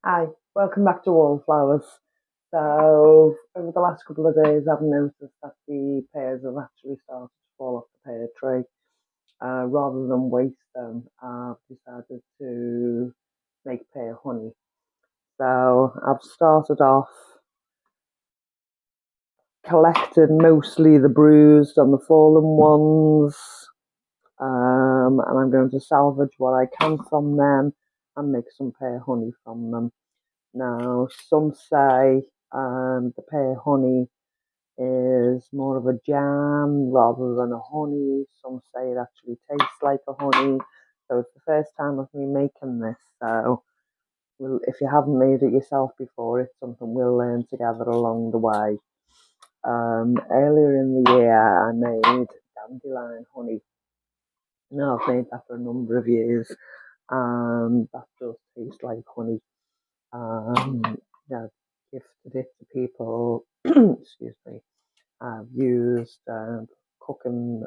Hi, welcome back to Wallflowers. So, over the last couple of days, I've noticed that the pears have actually started to fall off the pear tree. Rather than waste them, I've decided to make pear honey. So, I've started off collecting mostly the bruised and the fallen ones, and I'm going to salvage what I can from them and make some pear honey from them. Now, some say the pear honey is more of a jam rather than a honey. Some say it actually tastes like a honey. So it's the first time of me making this. So if you haven't made it yourself before, it's something we'll learn together along the way. Earlier in the year, I made dandelion honey. Now I've made that for a number of years, and that does taste like honey. Um, yeah, gifted it to people. Excuse me. I've used cooking.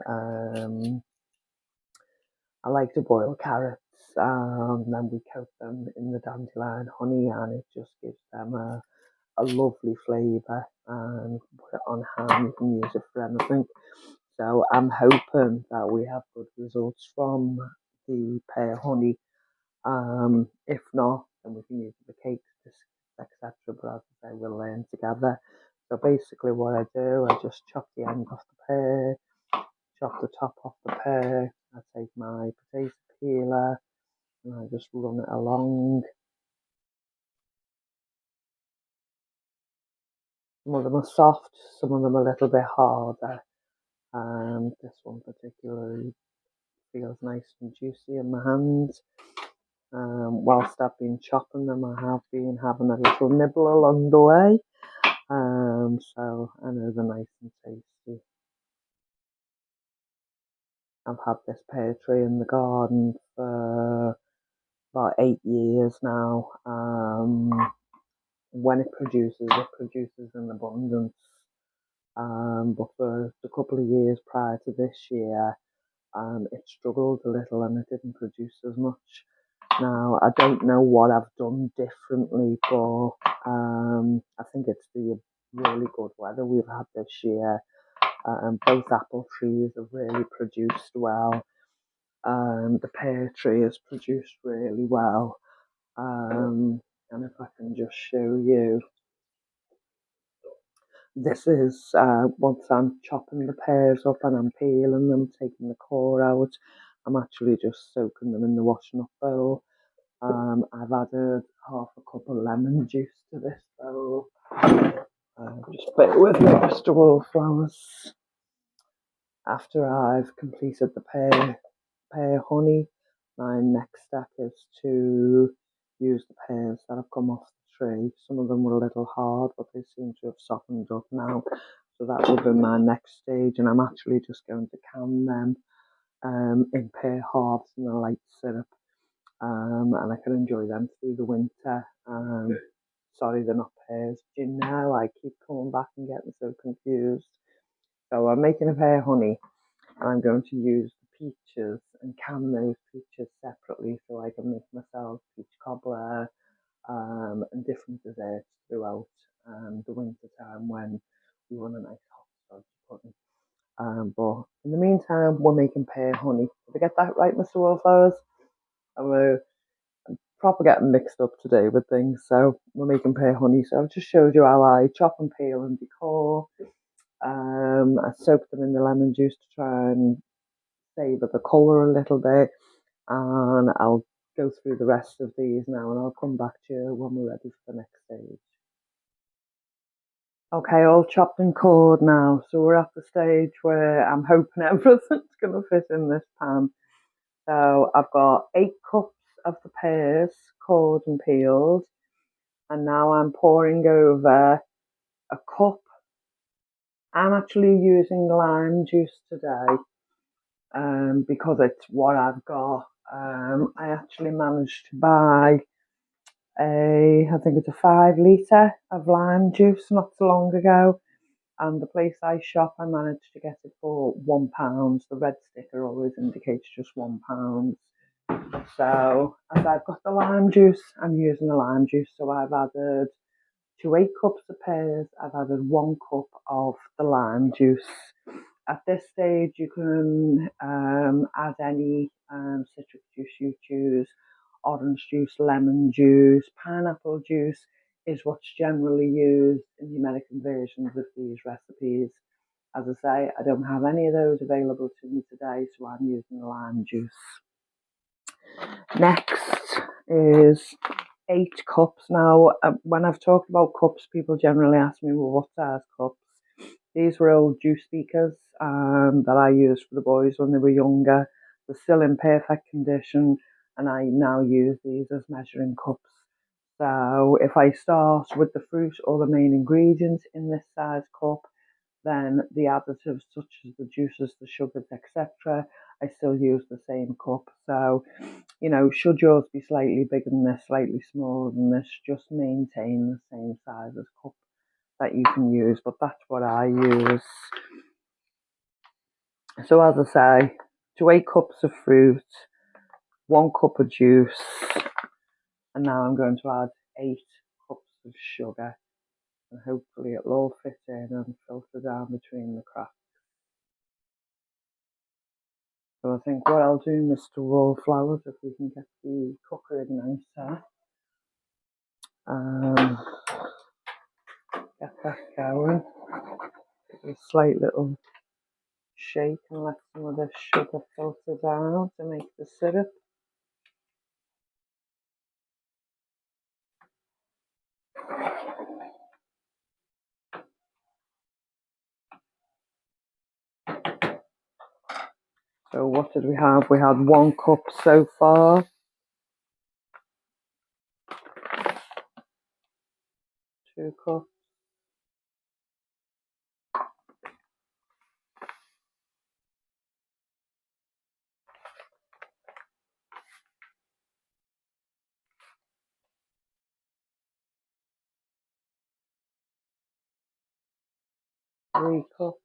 I like to boil carrots. Then we coat them in the dandelion honey, and it just gives them a lovely flavour. And put it on ham. You can use it for anything. So I'm hoping that we have good results from the pear honey. If not, then we can use it for cakes, biscuits, etc. But as I say, we'll learn together. So basically, what I do, I just chop the end off the pear, chop the top off the pear. I take my potato peeler and I just run it along. Some of them are soft, some of them are a little bit harder. This one particularly feels nice and juicy in my hands. Whilst I've been chopping them, I have been having a little nibble along the way. So I know they're nice and tasty. I've had this pear tree in the garden for about 8 years now. When it produces in abundance. But for the couple of years prior to this year, it struggled a little and it didn't produce as much. Now, I don't know what I've done differently, but I think it's the really good weather we've had this year. Both apple trees have really produced well. The pear tree has produced really well. And if I can just show you, this is once I'm chopping the pears up and I'm peeling them, taking the core out, I'm actually just soaking them in the washing up bowl. I've added half a cup of lemon juice to this bowl. Just bear with me, Mr. Wallflowers. After I've completed the pear honey, my next step is to use the pears that have come off the tree. Some of them were a little hard, but they seem to have softened up now. So that will be my next stage, and I'm actually just going to can them in pear halves and a light syrup, and I can enjoy them through the winter. Sorry, they're not pears. Do you know, I keep coming back and getting so confused. So I'm making a pear honey, and I'm going to use the peaches and can those peaches separately so I can make myself peach cobbler and different desserts throughout the winter time when we want a nice hot stodgy pudding. But in the meantime, we're making pear honey. Did I get that right, Mr. Wallflowers? I'm proper getting mixed up today with things. So we're making pear honey. So I've just showed you how I chop and peel and decor. I soaked them in the lemon juice to try and savour the colour a little bit, and I'll go through the rest of these now and I'll come back to you when we're ready for the next stage. Okay, all chopped and cored now, so we're at the stage where I'm hoping everything's going to fit in this pan. So I've got 8 cups of the pears, cored and peeled, and now I'm pouring over a cup. I'm actually using lime juice today because it's what I've got. I actually managed to buy I think it's a 5 litre of lime juice not so long ago. And the place I shop, I managed to get it for £1. The red sticker always indicates just £1. So as I've got the lime juice, I'm using the lime juice. So I've added to 8 cups of pears, I've added 1 cup of the lime juice. At this stage, you can add any citric juice you choose. Orange juice, lemon juice, pineapple juice is what's generally used in the American versions of these recipes. As I say, I don't have any of those available to me today, so I'm using the lime juice. Next is 8 cups. Now, when I've talked about cups, people generally ask me, well, what size cups? These were old juice beakers that I used for the boys when they were younger. They're still in perfect condition, and I now use these as measuring cups. So if I start with the fruit or the main ingredients in this size cup, then the additives such as the juices, the sugars, etc., I still use the same cup. So, should yours be slightly bigger than this, slightly smaller than this, just maintain the same size as cup that you can use. But that's what I use. So as I say, to 8 cups of fruit, 1 cup of juice, and now I'm going to add 8 cups of sugar. And hopefully it'll all fit in and filter down between the cracks. So I think what I'll do, Mr. Wallflowers, if we can get the cooker nicer, get that going. Give it a slight little shake and let some of the sugar filter down to make the syrup. So what did we have? We had 1 cup so far. 2 cups. 3 cups.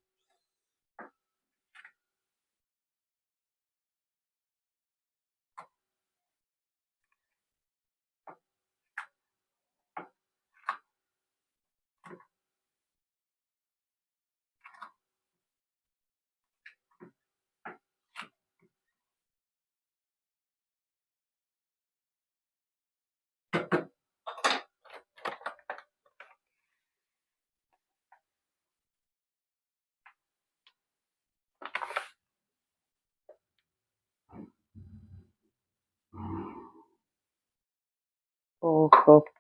4 cups.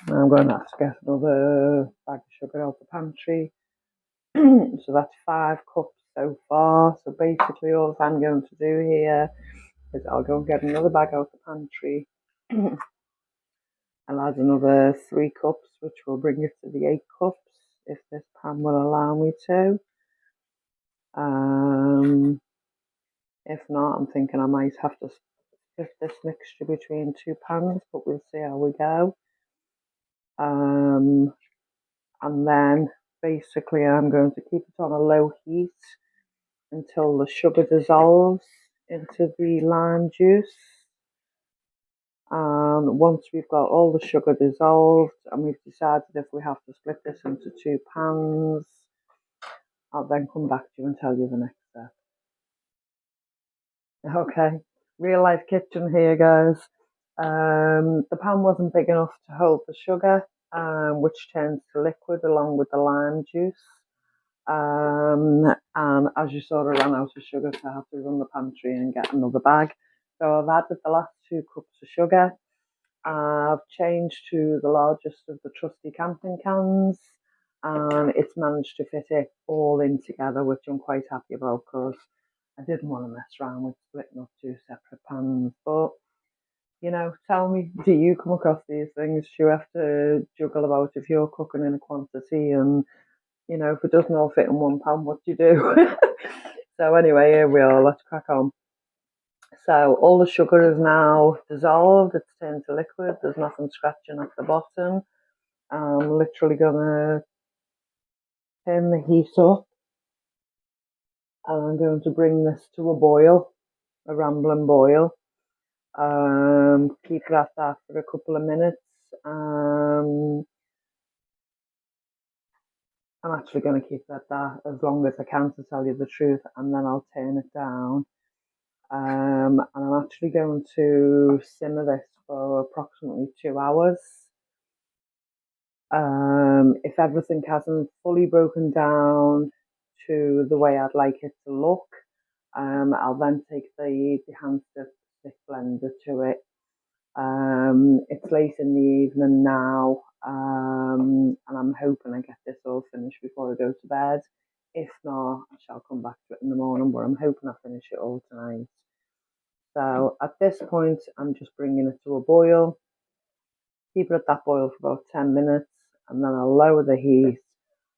Now I'm going to have to get another bag of sugar out the pantry. So that's 5 cups so far. So basically all I'm going to do here is I'll go and get another bag out the pantry. I'll add another 3 cups, which will bring it to the 8 cups, if this pan will allow me to. If not, I'm thinking I might have to split this mixture between 2 pans, but we'll see how we go. And then basically I'm going to keep it on a low heat until the sugar dissolves into the lime juice. And once we've got all the sugar dissolved and we've decided if we have to split this into 2 pans, I'll then come back to you and tell you the next step. Okay, real life kitchen here, guys. The pan wasn't big enough to hold the sugar, which turns to liquid along with the lime juice. And as you saw, I ran out of sugar, so I have to run the pantry and get another bag. So I've added the last 2 cups of sugar. I've changed to the largest of the trusty camping cans, and it's managed to fit it all in together, which I'm quite happy about because I didn't want to mess around with splitting up 2 separate pans. But tell me, do you come across these things? Do you have to juggle about if you're cooking in a quantity and if it doesn't all fit in 1 pan, what do you do? So anyway, here we are. Let's crack on. So all the sugar is now dissolved. It's turned to liquid. There's nothing scratching at the bottom. I'm literally going to turn the heat up and I'm going to bring this to a boil, a rambling boil. Keep it at that for a couple of minutes. I'm actually going to keep it at that as long as I can, to tell you the truth, and then I'll turn it down. And I'm actually going to simmer this for approximately 2 hours. If everything hasn't fully broken down to the way I'd like it to look, I'll then take the hand stick blender to it. It's late in the evening now, and I'm hoping I get this all finished before I go to bed. If not, I shall come back to it in the morning, but I'm hoping I finish it all tonight. So at this point, I'm just bringing it to a boil. Keep it at that boil for about 10 minutes, and then I'll lower the heat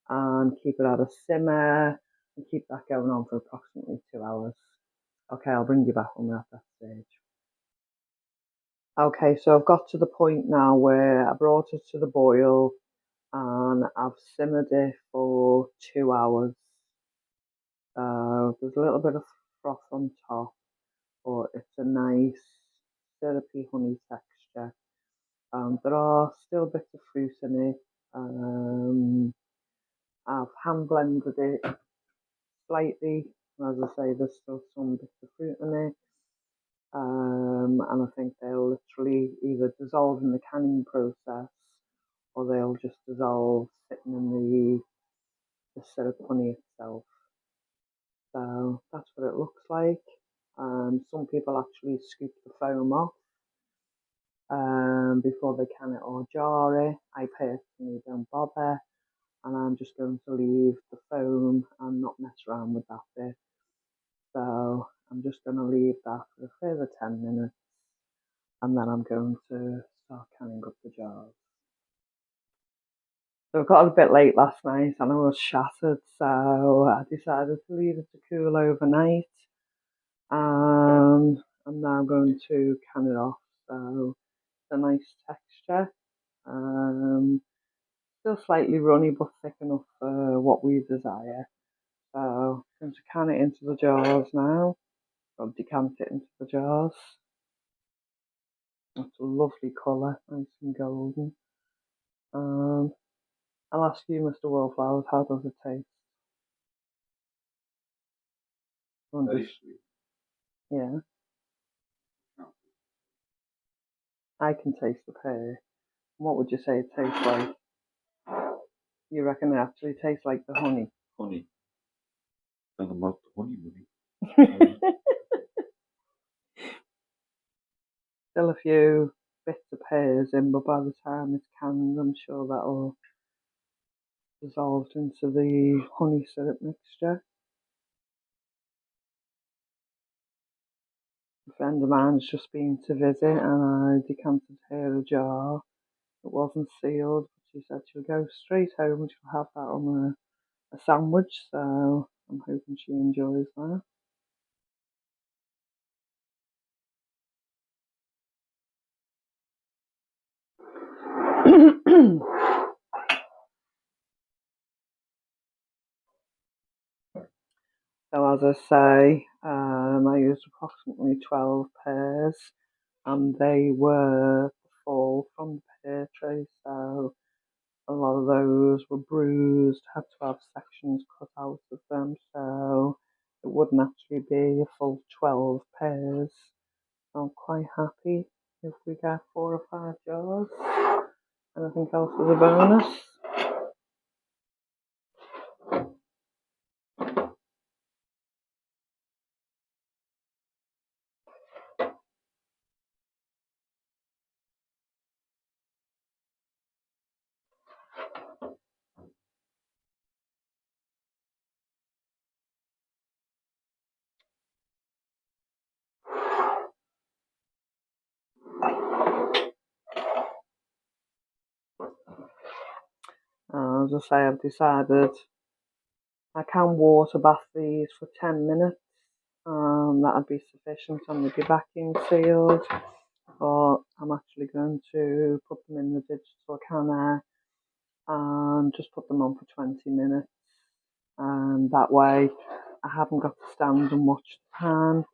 and keep it at a simmer and keep that going on for approximately 2 hours. Okay, I'll bring you back when we're at that stage. Okay, so I've got to the point now where I brought it to the boil and I've simmered it for 2 hours. So there's a little bit of froth on top, but it's a nice syrupy honey texture. There are still bits of fruit in it. I've hand blended it slightly. As I say, there's still some bits of fruit in it. And I think they'll literally either dissolve in the canning process or they'll just dissolve sitting in the syrup honey itself. So that's what it looks like. Some people actually scoop the foam off before they can it or jar it. I personally don't bother, and I'm just going to leave the foam and not mess around with that bit. So I'm just going to leave that for a further 10 minutes, and then I'm going to start canning up the jars. So it got a bit late last night and I was shattered, so I decided to leave it to cool overnight. I'm now going to can it off. So it's a nice texture. Still slightly runny but thick enough for what we desire. So I'm going to can it into the jars now. I'll decant it into the jars. That's a lovely colour, nice and golden. I'll ask you, Mr. Wallflowers, how does it taste? Very sweet. Yeah. I can taste the pear. What would you say it tastes like? You reckon it actually tastes like the honey? Honey. Then I'm out the honey. Still a few bits of pears in, but by the time it's canned, I'm sure that'll dissolve into the honey syrup mixture. A friend of mine's just been to visit and I decanted her a jar. It wasn't sealed, but she said she'll go straight home and she'll have that on a sandwich, so I'm hoping she enjoys that. So as I say, I used approximately 12 pears, and they were full from the pear tray, so a lot of those were bruised, had to have sections cut out of them, so it wouldn't actually be a full 12 pears. I'm quite happy if we get 4 or 5 jars. Anything else as a bonus? As I say, I've decided I can water bath these for 10 minutes. That'd be sufficient and they'd be vacuum sealed. But I'm actually going to put them in the digital canner and just put them on for 20 minutes. And that way I haven't got to stand and watch the pan.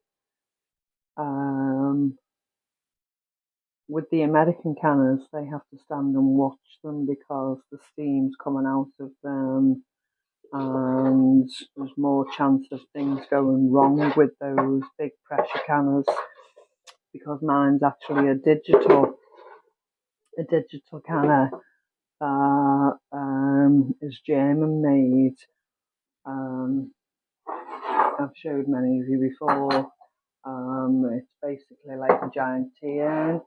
With the American canners, they have to stand and watch them because the steam's coming out of them, and there's more chance of things going wrong with those big pressure canners, because mine's actually a digital canner that is German made. I've showed many of you before. It's basically like a giant tea urn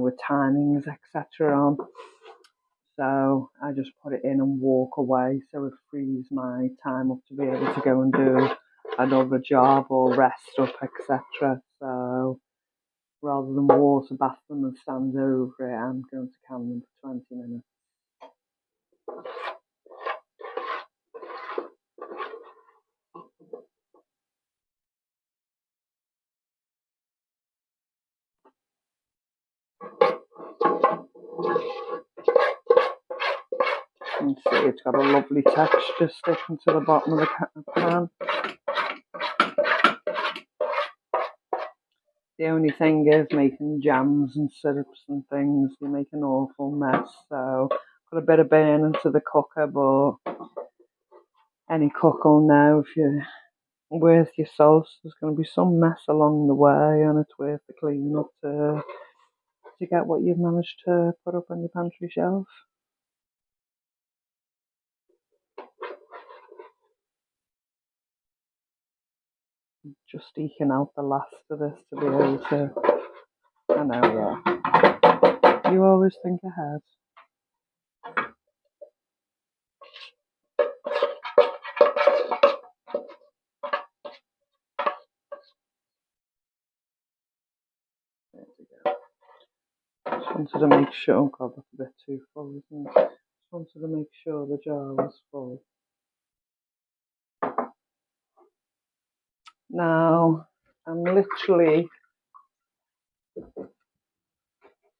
with timings, etc. on. So I just put it in and walk away, so it frees my time up to be able to go and do another job or rest up, etc. So rather than water bath them and stand over it, I'm going to can them for 20 minutes. You can see it's got a lovely texture sticking to the bottom of the pan. The only thing is making jams and syrups and things, you make an awful mess. So put a bit of burn into the cooker, but any cook will know if you're worth your salt, there's going to be some mess along the way, and it's worth the clean up to get what you've managed to put up on your pantry shelf. Just eking out the last of this to be able to, I know, yeah. You always think ahead. There we go. Just wanted to make sure, oh God, that's a bit too full, isn't it? Just wanted to make sure the jar was full. Now, I'm literally, get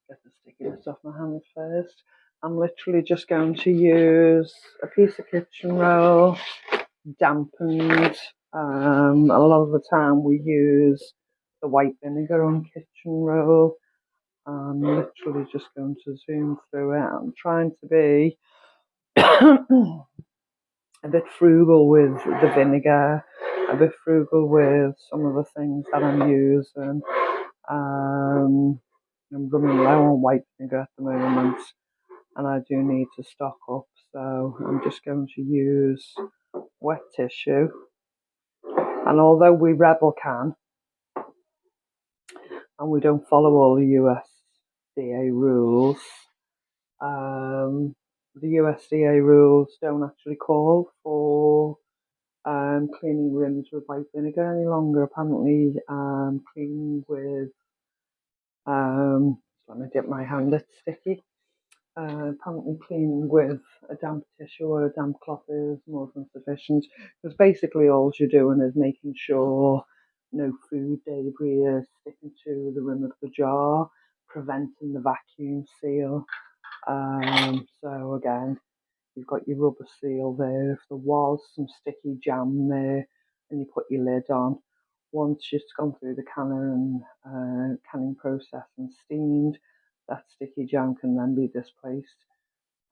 the stickiness off my hands first. I'm literally just going to use a piece of kitchen roll, dampened. A lot of the time we use the white vinegar on kitchen roll. I'm literally just going to zoom through it. I'm trying to be a bit frugal with the vinegar, a bit frugal with some of the things that I'm using. I'm running low on white vinegar at the moment, and I do need to stock up, so I'm just going to use wet tissue. And although we rebel can, and we don't follow all the USDA rules, the USDA rules don't actually call for cleaning rims with white vinegar any longer. Apparently, cleaning with, let me dip my hand, it's sticky. Apparently cleaning with a damp tissue or a damp cloth is more than sufficient, because basically all you're doing is making sure no food debris is sticking to the rim of the jar, preventing the vacuum seal. So again, you've got your rubber seal there. If there was some sticky jam there and you put your lid on, once it's gone through the canner and canning process and steamed, that sticky jam can then be displaced,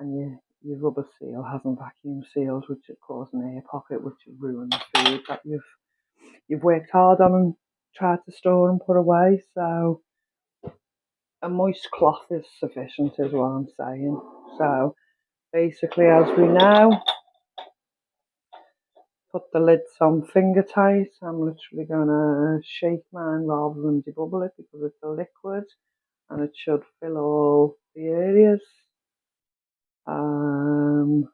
and your rubber seal hasn't vacuum sealed, which would cause an air pocket, which would ruin the food that you've worked hard on and tried to store and put away. So a moist cloth is sufficient, is what I'm saying. So basically, as we know, put the lids on finger tight. I'm literally going to shake mine rather than debubble it because it's a liquid, and it should fill all the areas. And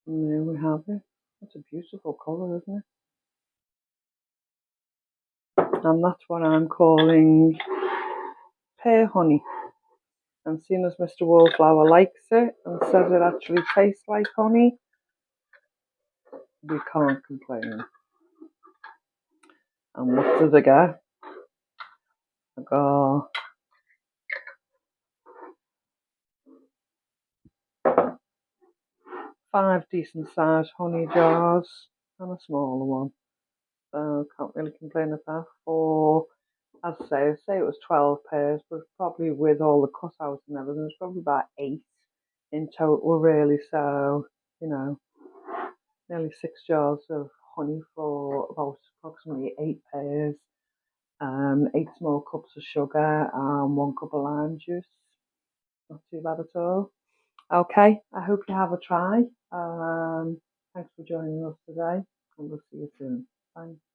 there we have it. It's a beautiful colour, isn't it? And that's what I'm calling pear honey. And seeing as Mr. Wallflower likes it and says it actually tastes like honey, we can't complain. And what did I get? I got 5 decent sized honey jars and a smaller one. So can't really complain at that. For, as I say it was 12 pairs, but probably with all the cutouts and everything, it's probably about 8 in total, really. So, you know, nearly 6 jars of honey for about approximately 8 pairs. 8 small cups of sugar and 1 cup of lime juice. Not too bad at all. Okay, I hope you have a try. Thanks for joining us today, and we'll see you soon. Bye.